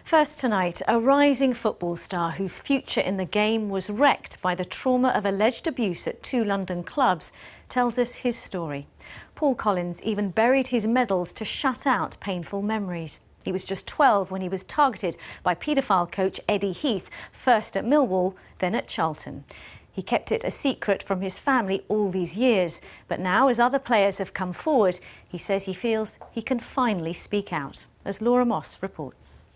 First tonight, a rising football star whose future in the game was wrecked by the trauma of alleged abuse at two London clubs tells us his story. Paul Collins even buried his medals to shut out painful memories. He was just 12 when he was targeted by paedophile coach Eddie Heath, first at Millwall, then at Charlton. He kept it a secret from his family all these years, but now, as other players have come forward, he says he feels he can finally speak out, as Laura Moss reports.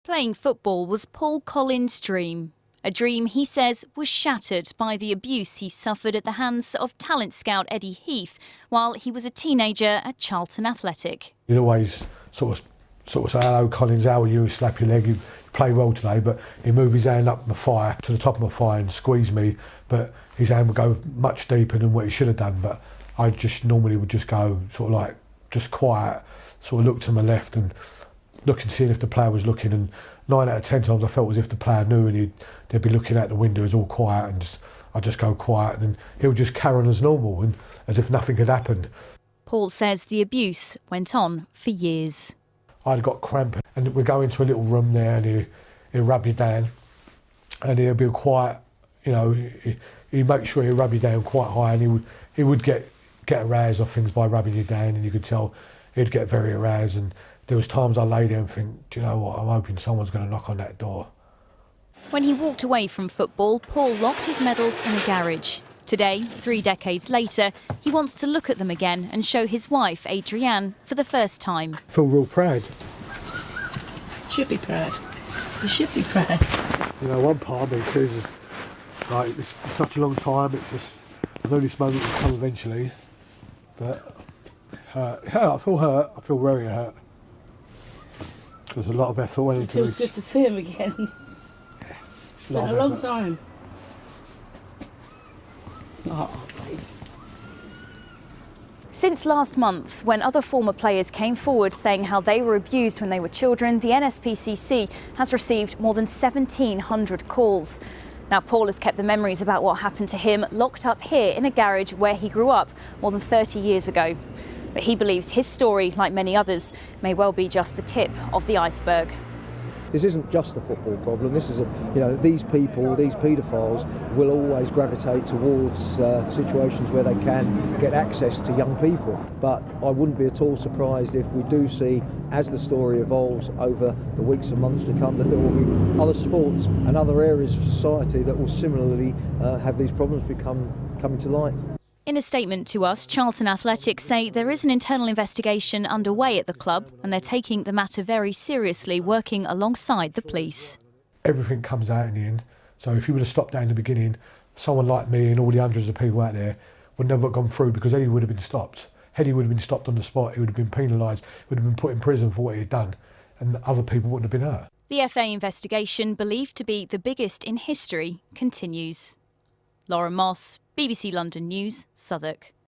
Playing football was Paul Collins' dream. A dream, he says, was shattered by the abuse he suffered at the hands of talent scout Eddie Heath while he was a teenager at Charlton Athletic. He'd always sort of say, "Hello Collins, how are you?" Slap your leg, you play well today, but he'd move his hand up my thigh, to the top of my thigh, and squeeze me, but his hand would go much deeper than what he should have done. But I just normally would just go sort of like just quiet, sort of look to my left and look and see if the player was looking, and 9 out of 10 times I felt as if the player knew, and they'd be looking out the window, it was all quiet, and I'd just go quiet, and he'll just carry on as normal and as if nothing had happened. Paul says the abuse went on for years. I'd got cramp, and we'd go into a little room there, and he'd rub you down, and he'd be quiet, you know, he'd make sure he'd rub you down quite high, and he would get aroused off things by rubbing you down, and you could tell he'd get very aroused. And there was times I lay there and think, do you know what, I'm hoping someone's going to knock on that door. When he walked away from football, Paul locked his medals in a garage. Today, 3 decades later, he wants to look at them again and show his wife, Adrienne, for the first time. I feel real proud. You should be proud. You should be proud. You know, one part of me says, like, it's such a long time, it's just, I know this moment will come eventually, but I feel hurt, I feel very hurt. There's a lot of effort went into this. It feels good to see him again. Yeah, It's been a long time. Oh, baby. Since last month, when other former players came forward saying how they were abused when they were children, the NSPCC has received more than 1,700 calls. Now, Paul has kept the memories about what happened to him locked up here in a garage where he grew up more than 30 years ago. But he believes his story, like many others, may well be just the tip of the iceberg. This isn't just a football problem. This is these people, these paedophiles, will always gravitate towards situations where they can get access to young people. But I wouldn't be at all surprised if we do see, as the story evolves over the weeks and months to come, that there will be other sports and other areas of society that will similarly have these problems coming to light. In a statement to us, Charlton Athletic say there is an internal investigation underway at the club and they're taking the matter very seriously, working alongside the police. Everything comes out in the end, so if you would have stopped that in the beginning, someone like me and all the hundreds of people out there would never have gone through, because Eddie would have been stopped. Eddie would have been stopped on the spot, he would have been penalised, would have been put in prison for what he had done, and other people wouldn't have been hurt. The FA investigation, believed to be the biggest in history, continues. Laura Moss, BBC London News, Southwark.